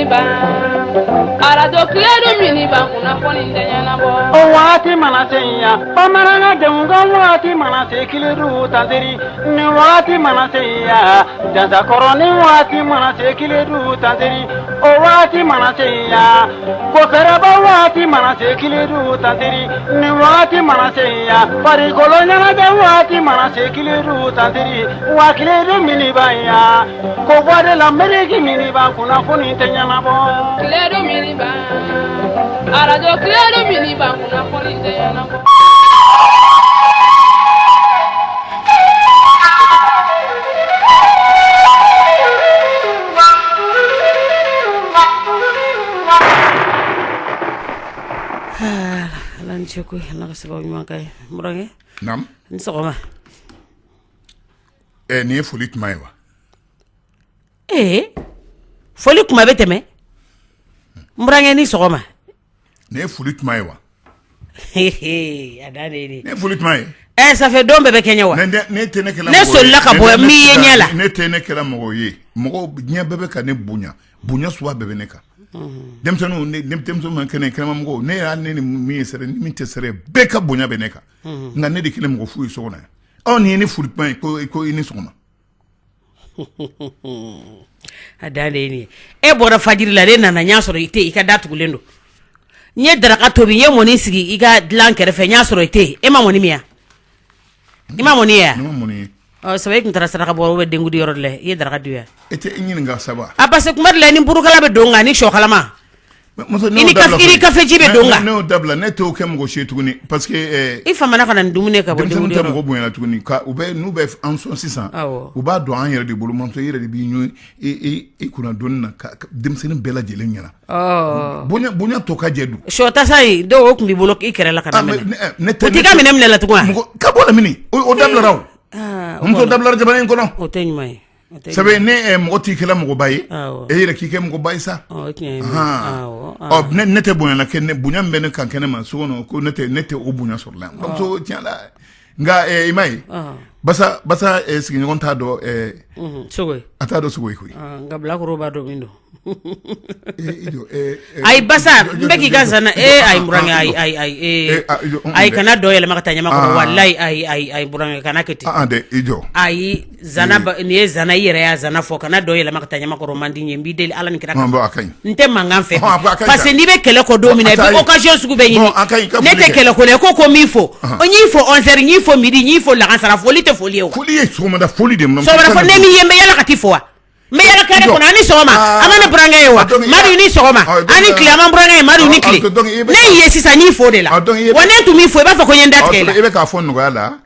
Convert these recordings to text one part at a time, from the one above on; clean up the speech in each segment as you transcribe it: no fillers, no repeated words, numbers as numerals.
miniba arado kiledo miniba kuna foni ndenya bo o wati manasenya pamaranga denga wati manase kiledu tandiri ni wati manasenya jaza koroni wati manase kiledu tandiri o wati manasenya ko feraba wati manase kiledu tandiri ni wati manasenya pari kolonya da wati manase kiledu tandiri wa kiledu miniba ya ko bode la mereki miniba kuna foni ndenya bo kiledo miniba arado kiledo miniba kuna foni ndenya bo Lanchukui nakasaba unywankai murange nam nsogoma ni foli tmaiwa foli kuma beteme murange ni sogoma ni foli tmaiwa adane ni foli tmai ça fait dombe be Kenya wa ne tene kala ne solla ka boya mi yenyala ne tene kala mogo ye mogo nya bebe ka ne bunya suwa bebe ne ka demsanu ne demsanu man kene kala mogo ne ya ne mi sere ni mi te sere be ka bunya be ne ka nga ne de kele mogo fu so na on ni foli tmai ko ni so na adane ni bora fajiri la re nana nya soro ite ika datu gulendo nye daraka tobi ye moni sigi ika dlan kere fe nya soro ite ma moni miya ima moni ya sabe kun tara saraka bo be dengu di yorle ye daraka duya ete ingin nga saba parce que kumar la ni buru kala be donga ni shokalama ini kafe jibe donga no dabla ne to kem go shetuguni parce que ifa mana kana ndumune ka bo dengu di go bo yana tuguni ka ube nu be en son 600 uba do an yere di bulu mon to yere di bi nyu e kuna donna dem senin bela jelen yana bunya to ka jedu shota sai do o kumbi bolo ikere la kana ne te ka minem ne la tugwa ka bo la mini o dabla raw so dabla jabane ko no o teñ may sabe ne mo ti kala mo bayi yere ki ke mo bayi sa ne te bunya na ken bunya mbene kan ken man so no ko ne te o bunya sur la so tiala nga imai basa sigi ngon ta do sugoi ata do sugoi ko nga black roba do mindo ay basa mbeki gazana ay muranga ay kana do yele makata nyama ko wallahi ay muranga kana keti de ijo ay zana ni zana yere ya zana fo kana do yele makata nyama ko romandi nyembi del ala ni kira nte mangamfe parce ni be kele ko do mina bi occasion sugu be yini nete kele ko le ko mi fo onyi fo 11h ni fo midi ni fo la kansara fo lite fo liyo fo so da fo li dem so da fo ne mi yembe yala katifo me yala kare ko ani sogoma amana branga yewa mari ni sogoma ani kliyama branga ye mari ni kli ne yesi sa ni fo de la wone tu mi fo ba fa ko nyenda tkela ebe ka fo no yala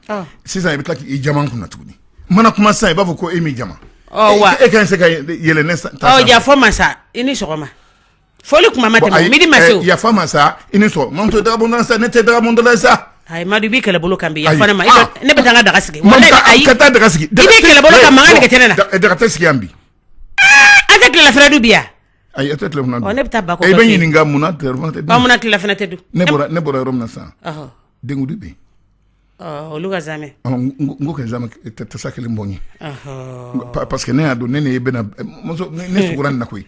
sisa ebe tlaki i jaman kuna tukuni mana kuma sa ba ko emi jama wa kan se ka yele ne sa ya fo masa ini sogoma foli kuma mate mi di maso ya fo masa ini so mon to da bondan sa ne te da bondan sa ay madu bi kala bolo kambi ya fana ma ne betanga daga sigi wallahi ay kata daga sigi ibe kala bolo kam mangani ke tenena daga tasigi ambi ata kala fradu biya ay ata telefona on ne beta ba ko ay bani ninga muna telefona te ba muna telefona te du ne bora romna sa dengu dibi oluga zame ngoke zame te sakele mbonyi parce que ne ado ne bena moso ne suguran na koy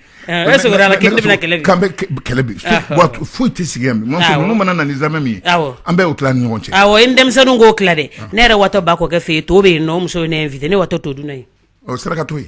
suguran kele bena kele kambe kele bi what faut te sigam moso no manana ni zame mi ambe utlan ni wonche indem sanu ngo klade ne re wato ba ko ke fe to be no moso ne invité ne wato to du nay o saraka toy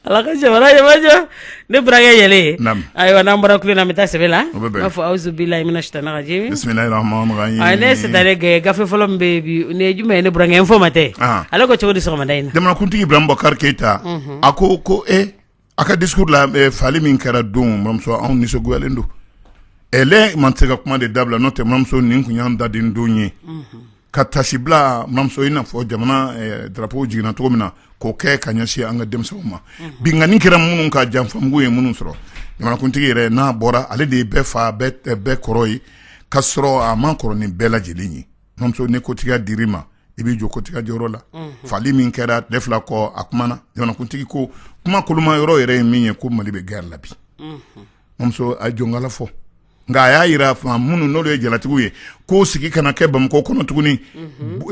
alaka jabara jabajo ne brage yele aywa nambara kulina mita sebela afu auzu billahi minash shaitani rajim bismillahir rahmanir rahim ay ne sedare ge gafe folom bebi ne jume ne brage informate alako chodi soma dayna demna kunti Ibrahim Bokar Keita ako ko aka discours la fali min kara dum mamso on ni so gwalendo ele mantega kuma de dabla note mamso nin kunyan dadin donye katashibla mamso ina fo jamana drapeau jigina to mina ko ke kanyashi anga demsoma bingani kira munun ka jamfam guye munun soro jamana kuntigi re na bora ale de be fa be koroi kasro a man koroni bela jelinyi mamso ne ko tiga dirima i b'i jɔ kotiga jɔyɔrɔ la fali min kɛra tile fila kɔ a kumana jamanakuntigi ko kuma koloma yɔrɔ yɛrɛ ye min ye ko Mali bɛ guerre la bi mamuso a jɔngala fɔ nka a y'a yira minnu n'olu ye jalatigiw ye k'o sigi kana kɛ Bamakɔ kɔnɔ tuguni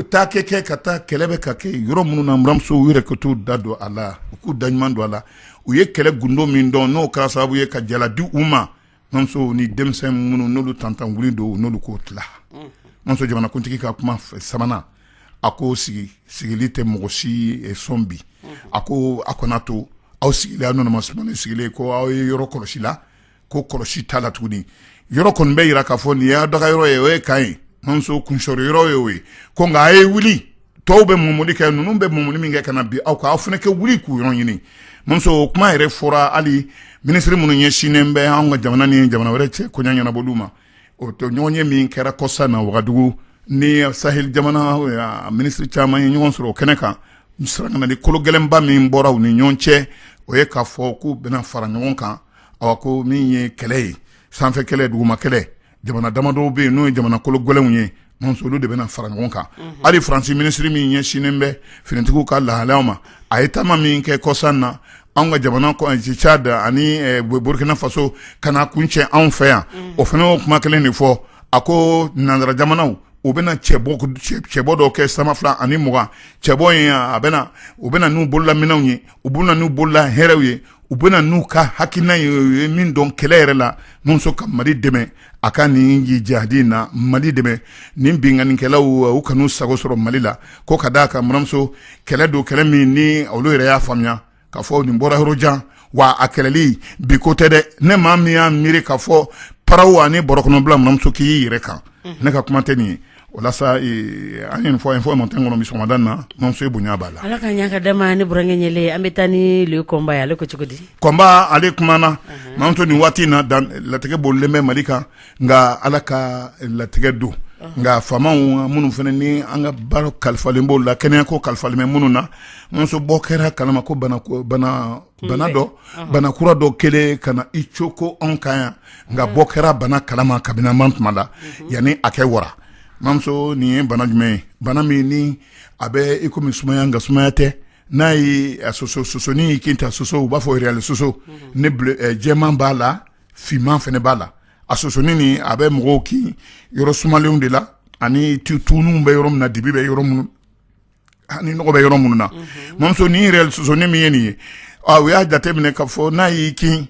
taa kɛ ka taa kɛlɛ bɛ ka kɛ yɔrɔ minnu na buramuso u yɛrɛ ka t'u da don a la u k'u da ɲuman don a la u ye kɛlɛ gundo min dɔn n'o kɛra sababu ye ka jala di u ma mamuso ni denmisɛn minnu n'olu tantan wuli don n'olu k'o tila mamuso jamanakuntigi ka kuma sabanan a ko sigili tɛ mɔgɔ si sɔn bi a ko a kana to aw sigilen aw nana masumani sigilen ko aw ye yɔrɔ kɔlɔsi la ko kɔlɔsi t'a la tuguni yɔrɔ kɔni bɛ yira k'a fɔ nin y'a daga yɔrɔ ye o ye kan ye mamuso kunsɔrɔ yɔrɔ ye o ye ko nka a ye wuli tɔw bɛ mɔmɔli kɛ ninnu bɛ mɔmɔli min kɛ ka na bi aw ka aw fana kɛ wuli k'u yɔrɔ ɲini mamuso kuma yɛrɛ fɔra hali minisiri minnu ɲɛsinnen bɛ anw ka jamana ni jamana wɛrɛ cɛ koɲa ɲɛnabɔliw ma o to ɲɔgɔn ye min kɛra kɔsa na Wagadugu ni Sahel jamana minisiri caman ye ɲɔgɔn sɔrɔ o kɛnɛ kan sarangana ni kolo gɛlɛnba min bɔra u ni ɲɔgɔn cɛ o ye k'a fɔ k'u bɛna fara ɲɔgɔn kan awa ko min ye kɛlɛ ye sanfɛ kɛlɛ duguma kɛlɛ jamana damadɔw bɛ yen n'o ye jamana kolo gɛlɛnw ye mamuso olu de bɛna fara ɲɔgɔn kan hali Faransi minisiri min ɲɛsinnen bɛ finitigiw ka lahalayaw ma a ye taama min kɛ kɔsan na anw ka jamana Tchad ani Burkina Faso kana kuncɛ anw fɛ yan o fana y'o kuma kelen de fɔ a ko nanzara jamanaw u bɛna cɛbɔ dɔw kɛ sama 2 ani 20 cɛbɔ in u bɛna n'u bololaminɛw ye u bɛna n'u bolola hɛrɛw ye u bɛna n'u ka hakilina ye min dɔn kɛlɛ yɛrɛ la muso ka Mali dɛmɛ a ka nin jihadi na Mali dɛmɛ nin binganikɛlaw u kan'u sago sɔrɔ Mali la ko ka d'a kan buramuso kɛlɛ don kɛlɛ min ni olu yɛrɛ y'a faamuya k'a fɔ nin bɔra yɔrɔ jan wa a kɛlɛli bi ko tɛ dɛ ne maa min y'a miiri k'a fɔ paraw ani bɔrɔkɔnɔbila buramuso k'i y'i yɛrɛ kan ne ka kuma tɛ nin ye o la sa an ye nin fɔ mɔntɛn kɔnɔ mi sɔgɔmada na buramuso ye bonya b'a la ala ka ɲa ka dama ni burankɛ ɲɛle an bɛ taa ni le kɔnba ye ale ko cogo di kɔnba ale kumana buramuso nin waati na latigɛ bolilen bɛ Mali kan nka ala ka latigɛ don nka faamaw minnu fana ni an ka baara kalifalen b'o la kɛnɛya ko kalifalen bɛ minnu na muso bɔ kɛra kalama ko bana dɔ bana kura dɔ kelen ka na i coko anw kan yan nka bɔ kɛra bana kalama kabini man tuma la yanni a kɛ wara mamuso nin ye bana jumɛn ye bana min ni a bɛ i komi sumaya nka sumaya tɛ n'a ye sosoni y'i kinta soso u b'a fɔ réel soso ne jɛman b'a la finman fana b'a la a sosoni ni a bɛ mɔgɔw kin yɔrɔ sumalenw de la ani tunuw bɛ yɔrɔ min na dibi bɛ yɔrɔ minnu ani nɔgɔ bɛ yɔrɔ minnu na mamuso nin réel sosoni min ye nin ye u y'a jateminɛ k'a fɔ n'a y'i kin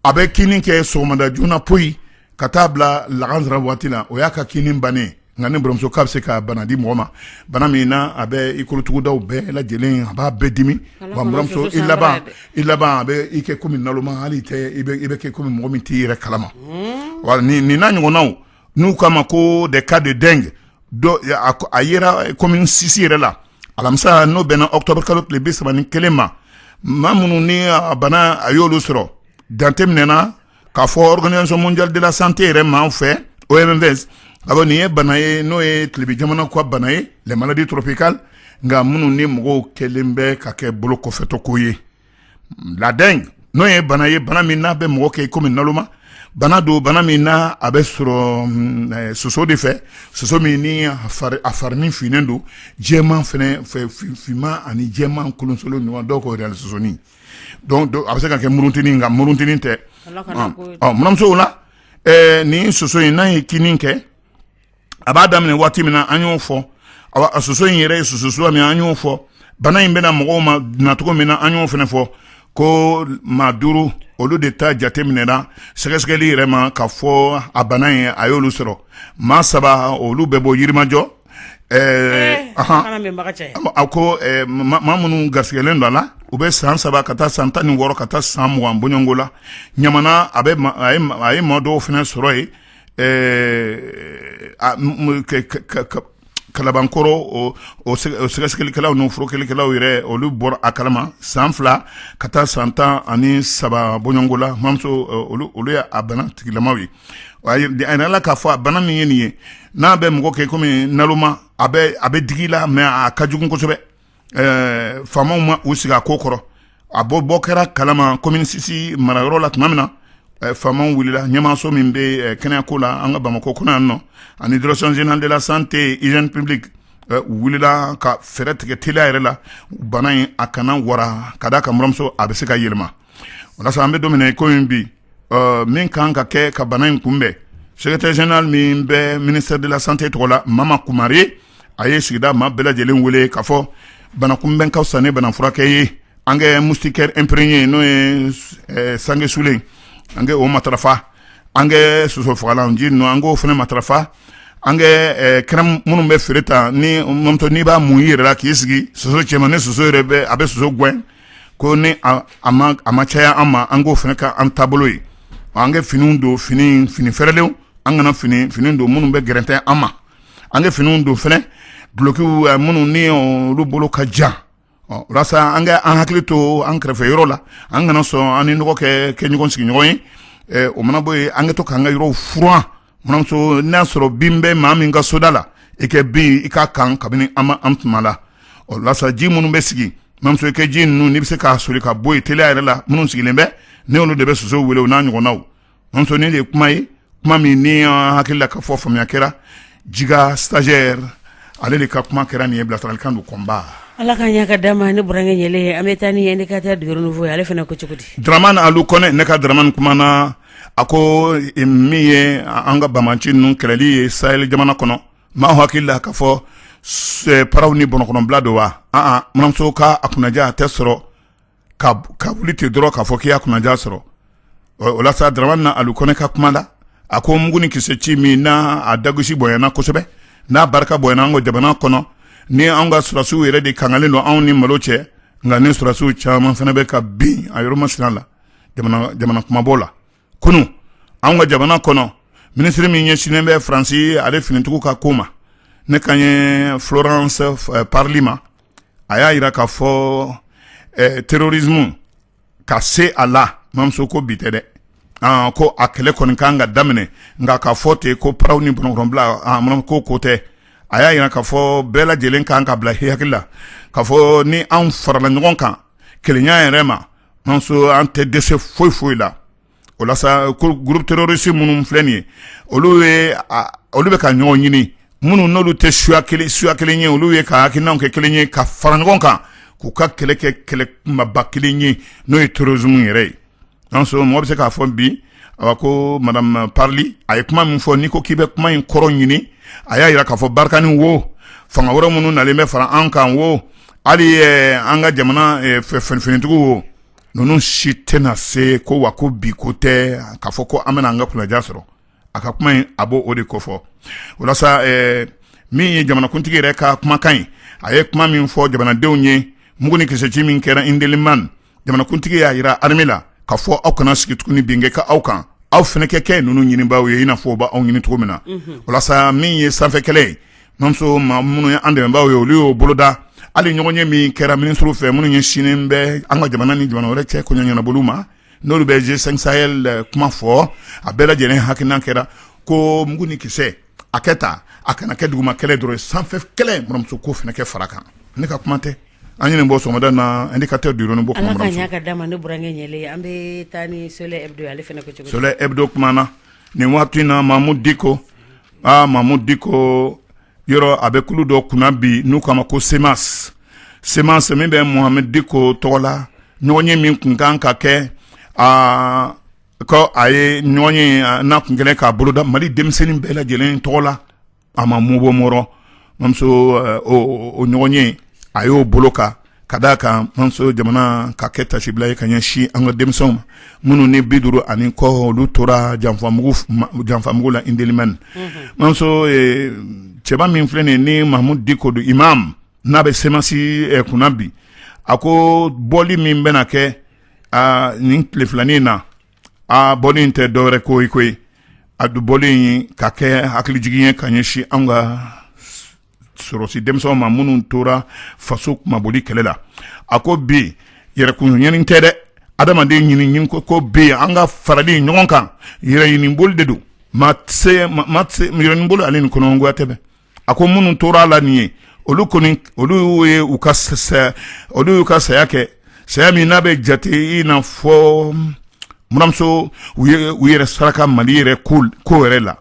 a bɛ kini kɛ sɔgɔmada joona poyi ka taa bila lagansara waati la o y'a ka kini bannen nka ne buramuso k'a bɛ se ka bana di mɔgɔ ma bana min na a bɛ i kolotugudaw bɛɛ lajɛlen a b'a bɛɛ dimi wa buramuso i laban a bɛ i kɛ komi naloma hali i bɛ kɛ komi mɔgɔ min t'i yɛrɛ kalama wa nin n'a ɲɔgɔnnaw n'u k'a ma ko des cas de dengue a yera commune 6 yɛrɛ la alamisa n'o bɛnna octobre kalo tile 31 ma maa minnu ni a bana a y'olu sɔrɔ dante minɛna k'a fɔ organisation mondiale de la santé yɛrɛ m'an fɛ OMS abo nin ye bana ye n'o ye tilebi jamana ka bana ye les maladies tropicales nka minnu ni mɔgɔw kɛlen bɛ ka kɛ bolo kɔfɛtɔ ko ye la dengue n'o ye bana ye bana min n'a bɛ mɔgɔ kɛ komi naloma bana don bana min na a bɛ sɔrɔ soso de fɛ soso min ni a farinin finnen don jɛman fɛnɛ finman ani jɛman kolonsolo ɲɔgɔn dɔw ko réel sosoni donc a bɛ se ka kɛ muruntinin nka muruntinin tɛ muramuso la ni soso in n'a ye kini kɛ a b'a daminɛ waati min na an y'o fɔ a soso in yɛrɛ ye soso suguya min an y'o fɔ bana in bɛna mɔgɔw ma nacogo min na an y'o fɛnɛ fɔ ko maa 5 olu de ta jate minɛna sɛgɛsɛgɛli yɛrɛ ma ka fɔ a bana in a y'olu sɔrɔ maa 3 olu bɛ bɔ Yirimajɔ a ko maa minnu garisɛgɛlen don a la u bɛ san 3 ka taa san 16 ka taa san 20 bɔɲɔngo la ɲamana a ye maa dɔw fɛnɛ sɔrɔ yen Kalabankɔrɔ o sɛgɛsɛgɛlikɛlaw n'o furakɛlikɛlaw yɛrɛ olu bɔra a kalama san 2 ka taa san 13 bɔɲɔngo la mamuso olu ye a bana tigilamaw ye a yirala k'a fɔ a bana min ye nin ye n'a bɛ mɔgɔ kɛ komi naloma a bɛ digi la mais a ka jugu kosɛbɛ faamaw ma u sigi a ko kɔrɔ a bɔ kɛra kalama commune 6 marayɔrɔ la tuma min na faamaw wulila ɲɛmaaso min bɛ kɛnɛyako la an ka Bamakɔ kɔnɔ yan nɔ ani direction générale de la santé hygiène publique wulila ka fɛrɛ tigɛ teliya yɛrɛ la bana in a kana wara ka da ka muramuso a bɛ se ka yɛlɛma walasa an bɛ don min ko in bi min kan ka kɛ ka bana in kunbɛn secrétaire général min bɛ ministère de la santé tɔgɔ la Mama Kumari a ye sigida maa bɛɛ lajɛlen wele k'a fɔ bana kunbɛn ka fisa ni bana furakɛ ye an kɛ moustiquaire imprégné n'o ye sange sulen an kɛ o matarafa an kɛ soso fagalan ji ninnu an k'o fana matarafa an kɛ kɛnɛ minnu bɛ feere ta ni mɔmuso n'i b'a mun i yɛrɛ la k'i sigi soso cɛman ni soso yɛrɛ bɛ a bɛ soso gɛn ko ni a ma caya an ma an k'o fana ka an taabolo ye an kɛ finiw don fini fɛrɛlenw an kana fini don minnu bɛ gɛrɛntɛ an ma an kɛ finiw don fana dulokiw minnu ni olu bolo ka jan walasa an kɛ an hakili to an kɛrɛfɛ yɔrɔ la an kana sɔn an ni nɔgɔ kɛ ɲɔgɔn sigi ɲɔgɔn ye o mana bɔ yen an ka to k'an ka yɔrɔw furan manamuso n'a sɔrɔ bin bɛ maa min ka soda la i kɛ bin i k'a kan kabini an tuma la walasa ji minnu bɛ sigi manamuso i kɛ ji ninnu n'i bɛ se k'a soli ka bɔ yen teliya yɛrɛ la minnu sigilen bɛ ne olu de bɛ soso wele o n'a ɲɔgɔnnaw manamuso ni de ye kuma ye kuma min ni hakili la ka fɔ faamuya kɛra Jiga stagiaire ale de ka kuma kɛra nin ye bilasiralikan don kɔnba ala ka ɲa ka d'a ma ne burankɛ ɲɛlen an bɛ taa ni indicateur du renouveau ale fana ko cogo di Dramane Alu Kone ne ka Dramane kumana a ko min ye an ka bamaci ninnu kɛlɛli ye Sahel jamana kɔnɔ maa hakili la k'a fɔ paraw ni bɔnɔkɔnɔbila don wa manamuso ka a kunnaja a tɛ sɔrɔ ka wuli ten dɔrɔn k'a fɔ k'i y'a kunnaja sɔrɔ o la sa Dramane Alu Kone ka kuma la a ko mugu ni kisɛ ci min n'a a dagosi bonyana kosɛbɛ n'a barika bonyana an ka jamana kɔnɔ ni an ka surasiw yɛrɛ de kangalen don anw ni malo cɛ nka ni surasiw caman fana bɛ ka bin a yɔrɔ masina la jamana kumabɔ la kunu an ka jamana kɔnɔ minisiri min ɲɛsinnen bɛ Faransi ale finitigiw ka ko ma ne kan ye Florence Parly ma a y'a jira k'a fɔ terrorisme ka se a la mamuso ko bi tɛ dɛ ko a kɛlɛ kɔni kan ka daminɛ nka k'a fɔ ten ko paraw ni bɔnɔkɔnɔbila ko tɛ a y'a jira k'a fɔ bɛɛ lajɛlen kan ka bila hakili la k'a fɔ ni an farala ɲɔgɔn kan kelenya yɛrɛ ma mamuso an tɛ dɛsɛ foyi la o la sa groupe terroriste minnu filɛ nin ye olu bɛ ka ɲɔgɔn ɲini minnu n'olu tɛ suya kelen ye olu ye ka hakilinaw kɛ kelen ye ka fara ɲɔgɔn kan k'u ka kɛlɛ kɛ kɛlɛ kumaba kelen ye n'o ye terrorisme yɛrɛ ye mɔgɔ bɛ se k'a fɔ bi ko madame Parly a ye kuma min fɔ n'i ko k'i bɛ kuma in kɔrɔ ɲini a y'a jira k'a fɔ barikani wo fanga wɛrɛ minnu nalen bɛ fara an kan wo hali an ka jamana finitigiw wo ninnu si tɛna se ko wa ko bi ko tɛ k'a fɔ ko an bɛna an ka kunnaja sɔrɔ a ka kuma in a b'o o de kofɔ walasa min ye jamanakuntigi yɛrɛ ka kumakan ye a ye kuma min fɔ jamanadenw ye mugu ni kisɛci min kɛra Indeliman jamanakuntigi y'a jira armée la k'a fɔ aw kana sigi tuguni bin kɛ aw kan aw fana kɛ ninnu ɲinibaaw ye i n'a fɔ b'aw ɲini cogo min na walasa min ye sanfɛ kɛlɛ ye mamuso minnu ye an dɛmɛbaaw ye olu y'o boloda hali ɲɔgɔn ye min kɛra ministre fɛ minnu ye sinin bɛ an ka jamana ni jamana wɛrɛ cɛ kɔɲɔ ɲɛnabolo ma n'olu bɛ G5 Sahel kuma fɔ a bɛɛ lajɛlen hakilina kɛra ko mugu ni kisɛ a kɛ ta a kana kɛ duguma kɛlɛ dɔrɔn sanfɛ kɛlɛ muramuso ko fana kɛ fara kan ne ka kuma tɛ an ɲini bɔ sɔgɔmada na indicateur du renouveau ala ka ɲa ka d'a ma ne burankɛ ɲɛlen an bɛ taa ni Soleil Hebdo ale fana ko cogo Soleil Hebdo kumana nin waati na Mahmoud Dicko yɔrɔ a bɛ kulu dɔ kunna bi n'u kama ko Semas min bɛ Mohamed Dicko tɔgɔ la ɲɔgɔn ye min kun kan ka kɛ ko a ye ɲɔgɔn ye n'a kun kɛlen k'a boloda Mali denmisɛnnin bɛɛ lajɛlen tɔgɔ la a ma mubɔ mɔrɔ mamuso o ɲɔgɔn ye a y'o bolo ka d'a kan mamuso jamana ka kɛ tasibila ye ka ɲɛsin an ka denmisɛnw ma minnu ni 50 kɔ olu tora janfamugu la Indeliman mamuso cɛba min filɛ nin ni Mahmoud Dicko do imam n'a bɛ semasi kunna bi a ko bɔli min bɛna kɛ nin tile filanin na bɔli in tɛ dɔwɛrɛ ko ye a du bɔli in ka kɛ hakilijigin ye ka ɲɛsin an ka sɔrɔsi denmisɛnw ma minnu tora faso kumaboli kɛlɛ la a ko bi yɛrɛkun ɲɛni tɛ dɛ adamaden ɲini ko bi an ka farali ɲɔgɔn kan yɛrɛɲiniboli de don yɛrɛɲiniboli ale ni kɔnɔgoya tɛ bɛn a ko minnu tora la nin ye olu ye u ka saya kɛ saya min n'a bɛ jate i n'a fɔ muramuso u yɛrɛ saraka Mali yɛrɛ ko yɛrɛ la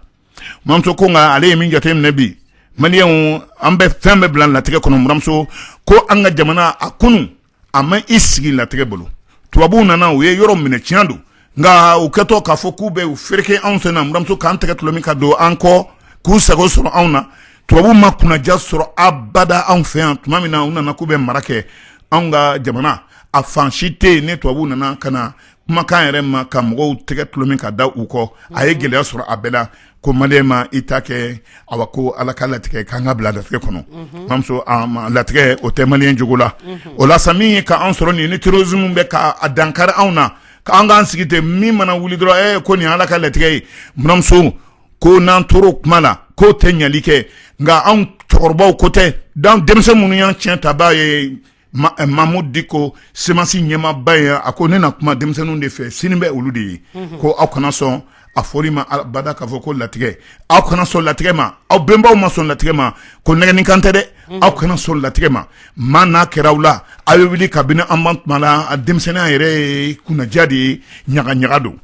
muramuso ko nka ale ye min jate minɛ bi maliyɛnw an bɛ fɛn bɛɛ bila latigɛ kɔnɔ buramuso ko an ka jamana a kunu a ma i sigi latigɛ bolo tubabuw nana u ye yɔrɔ minɛ tiɲɛ don nka u kɛtɔ k'a fɔ k'u bɛ u fereke anw sen na buramuso k'an tɛgɛ tulon min ka don an kɔ k'u sago sɔrɔ anw na tubabuw ma kunnaja sɔrɔ abada anw fɛ yan tuma min na u nana k'u bɛ mara kɛ anw ka jamana a fan si tɛ yen ne tubabuw nana ka na kumakan yɛrɛ ma ka mɔgɔw tɛgɛ tulon min ka da u kɔ a ye gɛlɛya sɔrɔ a bɛɛ la ko maliyɛn ma i ta kɛ awa ko ala ka latigɛ k'an ka bila latigɛ kɔnɔ buramuso latigɛ o tɛ maliyɛn jogo la o la sa min ye k'an sɔrɔ nin ni terrorisme bɛ k'a dankari anw na k'an k'an sigi ten min mana wuli dɔrɔn ko nin ala ka latigɛ ye buramuso ko n'an tor'o kuma la k'o tɛ ɲali kɛ nka anw cɛkɔrɔbaw ko tɛ denmisɛn minnu y'an tiɲɛ ta b'a ye Mahmoud Diko semasi ɲɛmaaba ye a ko ne na kuma denmisɛnninw de fɛ sini bɛ olu de ye ko aw kana sɔn a fɔli ma bada k'a fɔ ko latigɛ aw kana sɔn latigɛ ma aw bɛnbaw ma sɔn latigɛ ma ko nɛgɛnnikan tɛ dɛ aw kana sɔn latigɛ ma maa n'a kɛra aw la aw bɛ wuli kabini an b'an tuma la a denmisɛnninya yɛrɛ ye kunnaja de ye ɲaga don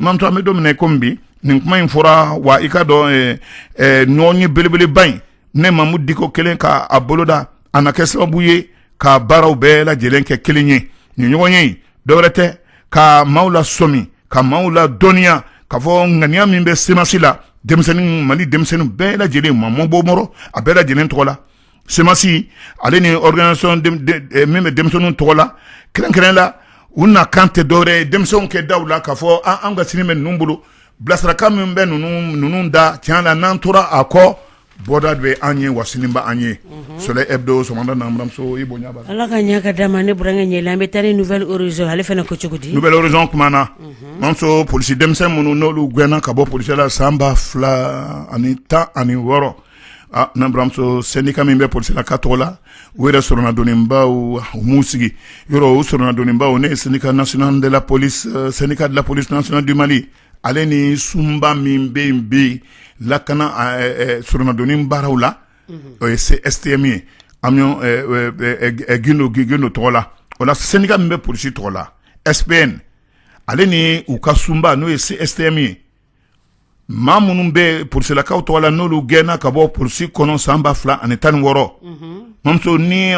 mamuto an bɛ don min na komi bi nin kuma in fɔra wa i ka dɔn ɲɔgɔn ye belebeleba in ne Mahmoud Diko kelen k'a boloda a na kɛ sababu ye ka baaraw bɛɛ lajɛlen kɛ kelen ye nin ɲɔgɔn ye dɔwɛrɛ tɛ ka maaw la sɔmi ka maaw la dɔnniya k'a fɔ ŋaniya min bɛ semasi la denmisɛnnin Mali denmisɛnnin bɛɛ lajɛlen ma bɔmɔrɔ a bɛɛ lajɛlen tɔgɔ la semasi ale ni organisation min bɛ denmisɛnninw tɔgɔ la kɛrɛnkɛrɛn la u na kan tɛ dɔwɛrɛ ye denmisɛnw kɛ daw la k'a fɔ an ka sini bɛ ninnu bolo bilasiraka min bɛ ninnu da tiɲɛ la n'an tora a kɔ bɔda bɛ an ye wa sini bɛ an ye Soleil Hebdo Sɔgɔmada na buramuso i bonya b'a la ala ka ɲɛ ka d'a ma ne burankɛ ɲɛla an bɛ taa ni Nouvelle Horizon ale fana ko cogo di Nouvelle Horizon kumana buramuso polisi denmisɛn minnu n'olu gɛnna ka bɔ polisi la san 2016 na buramuso syndicat min bɛ polisi la ka tɔgɔ la u yɛrɛ sɔrɔna dɔnnenbaw u m'u sigi yɔrɔ u sɔrɔna dɔnnenbaw ne ye syndicat national de la police syndicat de la police nationale du Mali ale ni sunba min bɛ yen bi lakana sɔrɔnadonni baaraw la o ye STM ye amion Gindo tɔgɔ la o la syndicat min bɛ polisi tɔgɔ la SPN ale ni u ka sunba n'o ye STM ye maa minnu bɛ polisilakaw tɔgɔ la n'olu gɛnna ka bɔ polisi kɔnɔ san 2016 mamuso ni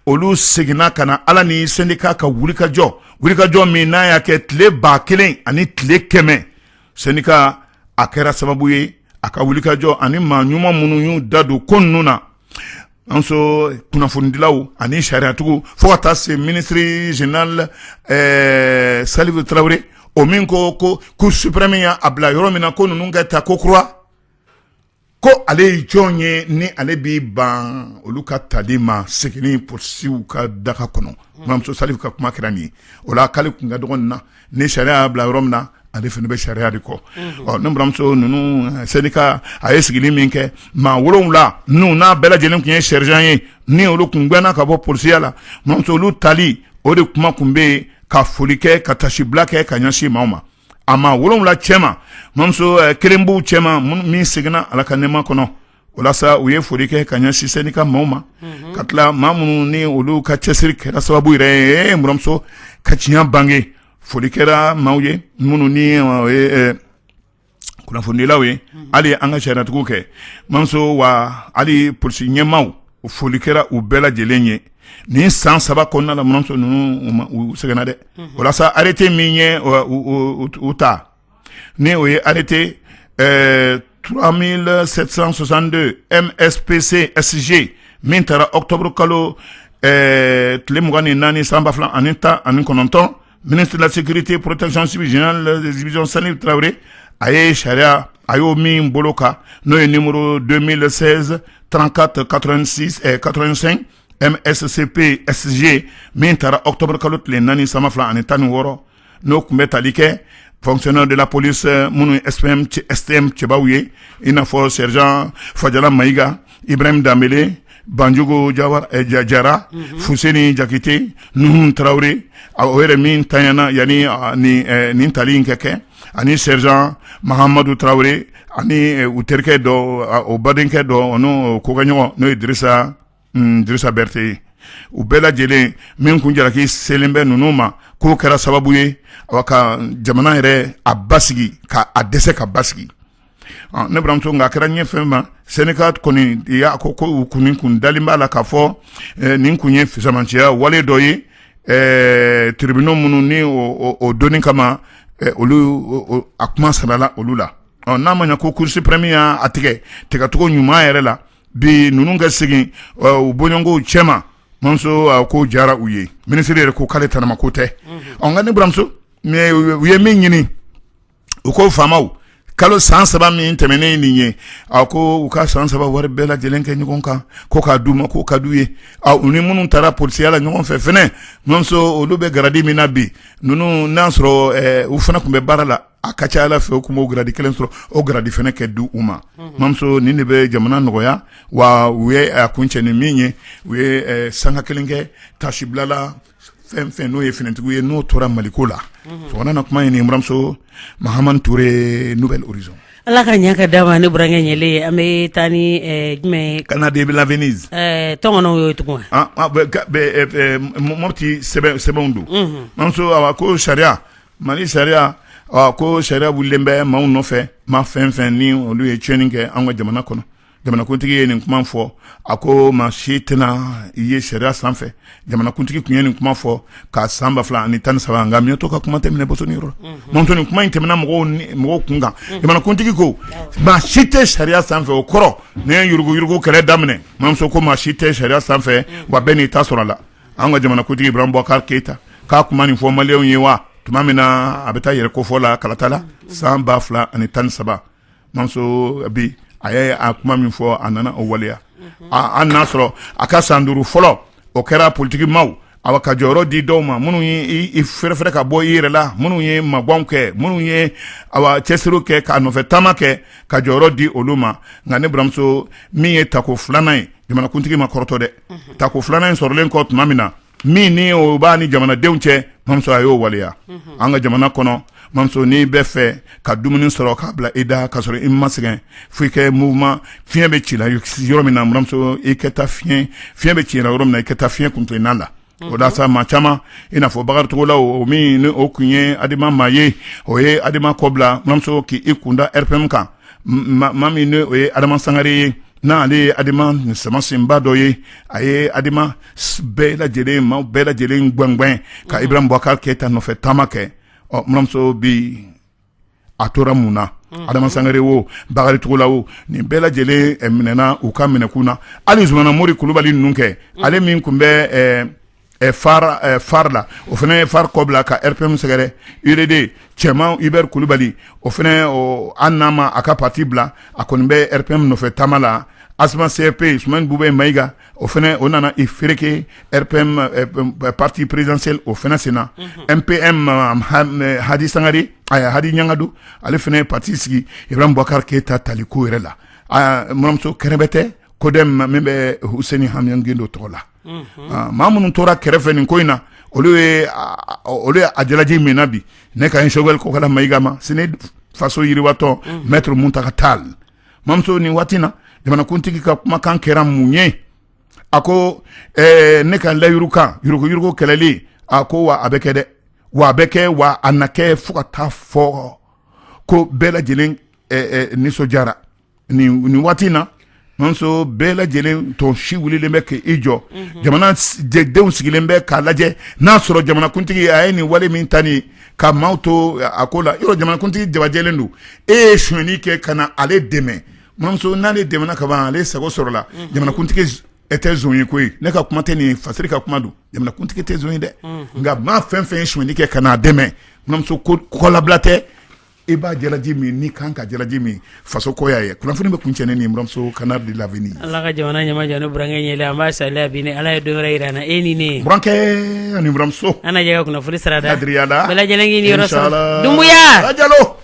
olu seginna ka na ala ni syndicat ka wulikajɔ min n'a y'a kɛ tile 1000 ani tile 100 syndicat a kɛra sababu ye a ka wulikajɔ ani maa ɲuman minnu y'u da don ko ninnu na anso kunnafonidilaw ani sariyatigiw fo ka taa se ministre général Salif Traoré o min ko Cour suprême y'a bila yɔrɔ min na ko ninnu ka taa ko kura ko ale ye jɔn ye ni ale b'i ban olu ka tali ma seginni polisiw ka daga kɔnɔ mamuso Salif ka kuma kɛra nin ye o la k'ale kun ka dɔgɔ nin na ni sariya y'a bila yɔrɔ min na ale fana bɛ sariya de kɔ ne buramuso ninnu syndicat a ye sigili min kɛ maa 7 n'u n'a bɛɛ lajɛlen tun ye sergent ye ni olu kun gɛnna ka bɔ polisiya la buramuso olu tali o de kuma kun bɛ yen ka foli kɛ ka tasibila kɛ ka ɲɛsin maaw ma a maa 7 cɛ ma buramuso kelen b'u cɛ ma min seginna ala ka nɛɛma kɔnɔ walasa u ye foli kɛ ka ɲɛsin syndicat maaw ma ka tila maa minnu ni olu ka cɛsiri kɛra sababu yɛrɛ ye buramuso ka tiɲɛ bange foli kɛra maaw ye minnu ni kunnafonidilaw ye hali an ka sariyatigiw kɛ mamuso wa hali polisi ɲɛmaaw foli kɛra u bɛɛ lajɛlen ye nin san 7 kɔnɔna la mamuso ninnu u sɛgɛnna dɛ walasa arrêté min ye u ta ni o ye arrêté 3762 MSPC SG min taara octobre kalo tile 24 san 2019 ministre de la sécurité protection civile générale de division Salif Traoré a ye sariya a y'o min bolo kan n'o ye numéro 2016 34 86 85 MSCP SG min taara octobre kalo tile 4 san 2016 n'o kun bɛ tali kɛ fonctionnaire de la police minnu STM cɛbaw ye i n'a fɔ sergent Fajala Maïga Ibrahim Dambele Banjugu Jara Fuseni Jakite Nuhun Traoré o yɛrɛ min tanyana yani nin tali in kɛ ani sergent Mahamadou Traoré ani u terikɛ dɔ o badenkɛ dɔ n'o kokaɲɔgɔn n'o ye Dirisa Berté ye u bɛɛ lajɛlen min kun jalaki selen bɛ ninnu ma k'o kɛra sababu ye ka jamana yɛrɛ a basigi ka a dɛsɛ ka basigi ne bramso nga kra nye fema Senegal koni ya ko kunin kun dalimba la ka fo nin kunye fisamantia wale doyi tribunal munu ni o doni kama olu akuma sarala olu la na manya ko cour suprême ya atike teka to nyuma yere la bi nunu ga sigi o bonyongo chema manso ko jara uye ministre ko kale tanama ko te on ga ne bramso me uye min uko famaw kalo san saba min temene ninye ako uka san saba wari bela jelenke nyukon kan ko ka duma ko ka duye uni munun tara policier la nyukon fe fene nonso olube garadi minabi nunu nansro u fana kumbe barala akacha ala fe ko mo gradi kelen sro o gradi fene ke du uma mamso nini be jamana nogoya wa we akunche ni minye we sanga kelenge tashiblala fen no ye finenti we no tora malikola so wana na kuma ni mramso Mahaman Touré Nouvelle Horizon ala ka nyaka dama ni burange nyele ame tani me Canada be la Venise tongono yo tukwa mopti sebondu mamso awako sharia mali sharia awako sharia bulembe ma no fe ma fen ni olu ye training ke anwa jamana kono jamana kuntigi ni kuma fo ako ma shitena iye sharia sanfe jamana kuntigi kunye ni kuma fo ka samba fla ni tan sawa ngam to ka kuma temne bosoni ro monto ni kuma intemna mo kunga jamana kuntigi ko ma shite sharia sanfe o koro ne yurugo kere damne mam so ko ma shite sharia sanfe wa beni tasorala anga jamana kuntigi Ibrahim Boubacar Keita ka kuma ni fo maleon yewa tumamina abeta yere ko fola kalatala samba fla ni tan saba mam so bi aye akuma min fo anana o waliya an nasro aka sanduru folo o kera politique maw awaka joro di doma munu yi fere ka boy yire la munu yi mabonke munu yi awa chesiro ke ka no fetama ke ka joro di oluma ngane bramso mi e tako flanai jamana kuntigi makoroto de tako flanai sorlen ko mamina mi ni o bani jamana deunche mamso ayo waliya anga jamana kono mamso ni befe ka dumuni soro ka bla ida ka soro immasgen fuike mouvement fien be chila yoro mina mamso iketa fien be chila yoro mina iketa fien contre nala oda sa machama ina fo bagar to la o mi ni okunye adima maye oye adima kobla mamso ki ikunda rpm kan mami ne oye adama sangare na ale adima nsema simba doye aye adima bela jele ma bela jele ngbangban ka Ibrahim Boubacar Keita no fe tamake o mramso bi atora muna adama sangare wo bagari tugula wo ni bela jele eminena uka menekuna ali zumana mori kulubali nunke ale min kumbe farla o fene far kobla ka rpm segere urd chema Iber Kulubali o fene o annama aka parti bla akonbe rpm no fe tamala asma CP Ousmane Boubé Maïga o fene onana ifreke rpm parti présidentiel o fene sena MPM Hadi Sangari Hadi Nyangadu ale fene parti sigi Ibrahim Boubacar Keita taliko rela mramso kerebete kodem membe Hussein Hamiangindo tola mamun tora kerefe ni koina olue ajalaji menabi ne ka inshogel ko kala maigama sine faso yiri wato maître Muntaka Tall mamso ni watina demana kuntiki ka kuma kan kera munye ako ne kan la yuruko keleli ako wa abekede wa abeke wa anake fuka ta fo ko bela jelen ni sojara ni watina nonso bela jelen to shi wulile mbeke ijo jamana deun sigilembe ka laje na soro jamana kuntigi ayeni wale mintani ka mauto akola yoro jamana kuntigi jabajelendu shweni ke kana ale deme nonso nale deme na ka ba ale sago sorola jamana kuntigi ete zonyi koi ne ka kuma teni fasiri ka kuma du jamana kuntigi te zonyi de nga ma fen shweni ke kana deme nonso kolablate iba jalaji mi ni kanka jalaji mi faso koya ye kuna funi be kunchene ni mramso Canal de l'Avenir Allah ka jamana nyama jano brange nyele amba sala bine ala do rairana eni ne branke ni mramso ana jaga kuna furi sarada Adriana bela jalangi ni rosa Inshallah. dumbuya ajalo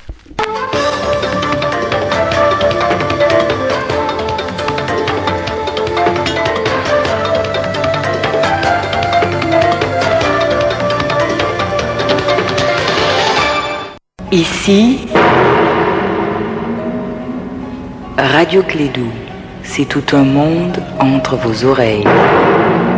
Ici, Radio Clédou, c'est tout un monde entre vos oreilles.